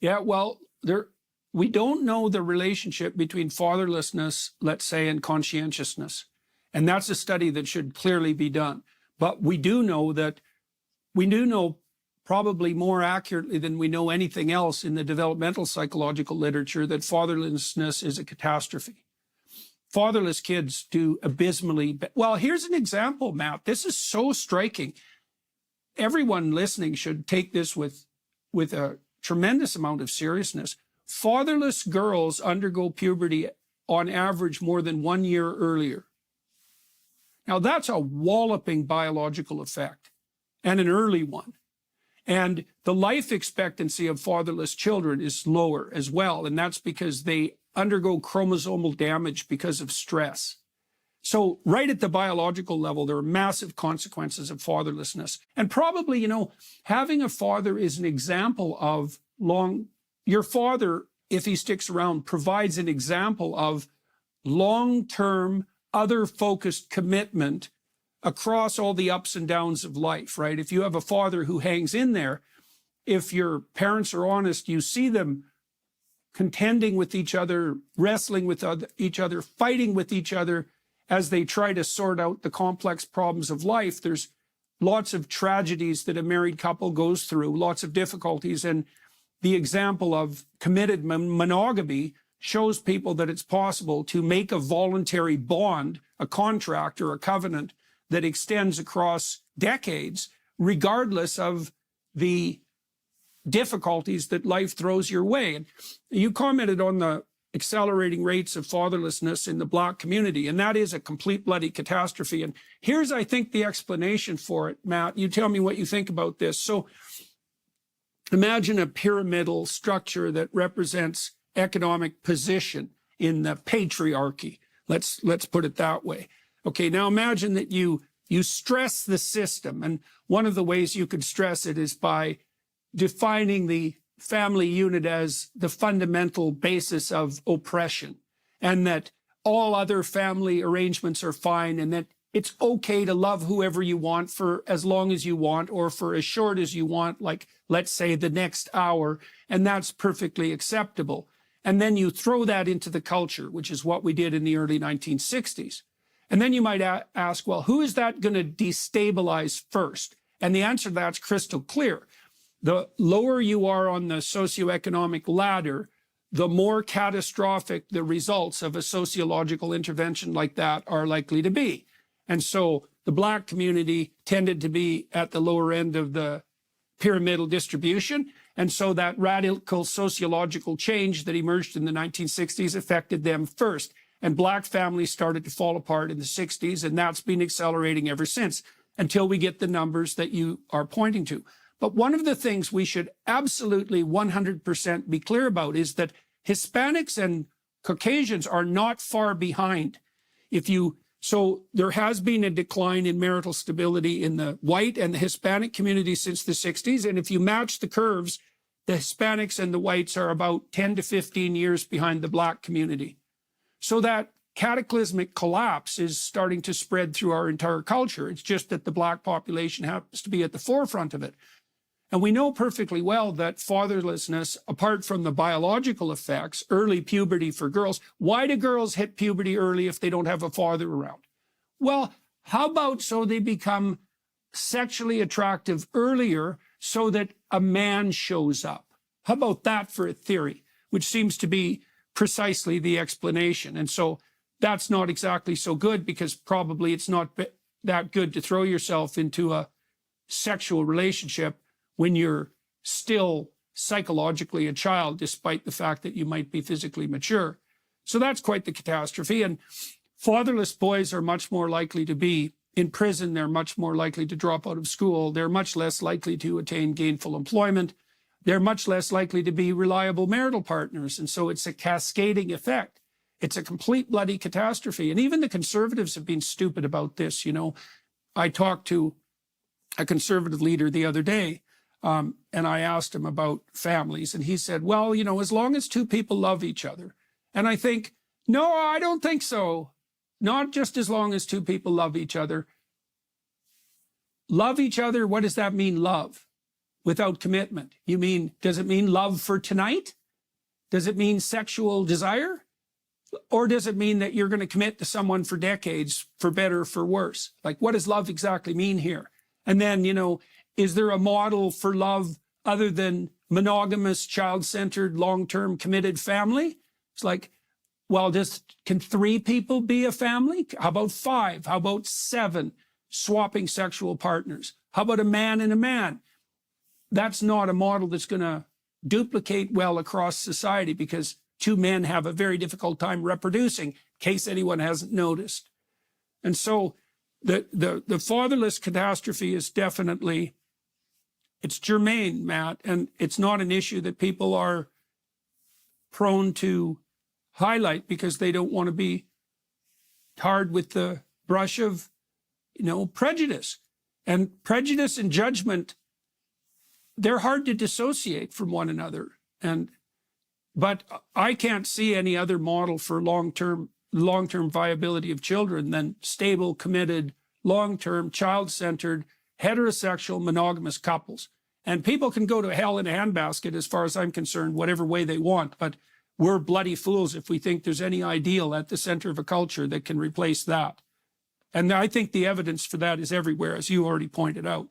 Yeah, well, we don't know the relationship between fatherlessness, let's say, and conscientiousness. And that's a study that should clearly be done. But we do know probably more accurately than we know anything else in the developmental psychological literature that fatherlessness is a catastrophe. Fatherless kids do abysmally. Well, here's an example, Matt. This is so striking. Everyone listening should take this with a tremendous amount of seriousness. Fatherless girls undergo puberty on average more than 1 year earlier. Now, that's a walloping biological effect, and an early one. And the life expectancy of fatherless children is lower as well, and that's because they undergo chromosomal damage because of stress. So right at the biological level, there are massive consequences of fatherlessness. And probably, having a father is an example of your father, if he sticks around, provides an example of long-term, other-focused commitment across all the ups and downs of life, right? If you have a father who hangs in there, if your parents are honest, you see them contending with each other, wrestling with each other, fighting with each other as they try to sort out the complex problems of life. There's lots of tragedies that a married couple goes through, lots of difficulties. And the example of committed monogamy shows people that it's possible to make a voluntary bond, a contract or a covenant that extends across decades, regardless of the difficulties that life throws your way. And you commented on the accelerating rates of fatherlessness in the Black community, and that is a complete bloody catastrophe. And here's, I think, the explanation for it, Matt. You tell me what you think about this. So imagine a pyramidal structure that represents economic position in the patriarchy. Let's put it that way. Okay, now imagine that you stress the system, and one of the ways you could stress it is by defining the family unit as the fundamental basis of oppression, and that all other family arrangements are fine, and that it's okay to love whoever you want for as long as you want, or for as short as you want, like, let's say, the next hour, and that's perfectly acceptable. And then you throw that into the culture, which is what we did in the early 1960s. And then you might ask, well, who is that going to destabilize first? And the answer to that's crystal clear. The lower you are on the socioeconomic ladder, the more catastrophic the results of a sociological intervention like that are likely to be. And so the Black community tended to be at the lower end of the pyramidal distribution. And so that radical sociological change that emerged in the 1960s affected them first. And Black families started to fall apart in the 60s, and that's been accelerating ever since, until we get the numbers that you are pointing to. But one of the things we should absolutely 100% be clear about is that Hispanics and Caucasians are not far behind. So there has been a decline in marital stability in the white and the Hispanic community since the 60s. And if you match the curves, the Hispanics and the whites are about 10 to 15 years behind the Black community. So that cataclysmic collapse is starting to spread through our entire culture. It's just that the Black population happens to be at the forefront of it. And we know perfectly well that fatherlessness, apart from the biological effects, early puberty for girls, why do girls hit puberty early if they don't have a father around? Well, how about so they become sexually attractive earlier so that a man shows up? How about that for a theory, which seems to be precisely the explanation? And so that's not exactly so good, because probably it's not that good to throw yourself into a sexual relationship when you're still psychologically a child, despite the fact that you might be physically mature. So that's quite the catastrophe. And fatherless boys are much more likely to be in prison. They're much more likely to drop out of school. They're much less likely to attain gainful employment. They're much less likely to be reliable marital partners. And so it's a cascading effect. It's a complete bloody catastrophe. And even the conservatives have been stupid about this. I talked to a conservative leader the other day, and I asked him about families, and he said, well, as long as two people love each other. And I think, no, I don't think so. Not just as long as two people love each other. Love each other, what does that mean, love? without commitment? You mean, does it mean love for tonight? Does it mean sexual desire? Or does it mean that you're going to commit to someone for decades, for better or for worse? Like, what does love exactly mean here? And then, you know, is there a model for love other than monogamous, child-centered, long-term committed family? It's like, well, can 3 people be a family? How about 5? How about 7 swapping sexual partners? How about a man and a man? That's not a model that's going to duplicate well across society, because 2 men have a very difficult time reproducing, in case anyone hasn't noticed. And so the fatherless catastrophe is definitely, it's germane, Matt, and it's not an issue that people are prone to highlight because they don't want to be tarred with the brush of, you know, prejudice. And prejudice and judgment, they're hard to dissociate from one another. But I can't see any other model for long-term viability of children than stable, committed, long-term, child-centered, heterosexual, monogamous couples. And people can go to hell in a handbasket, as far as I'm concerned, whatever way they want. But we're bloody fools if we think there's any ideal at the center of a culture that can replace that. And I think the evidence for that is everywhere, as you already pointed out.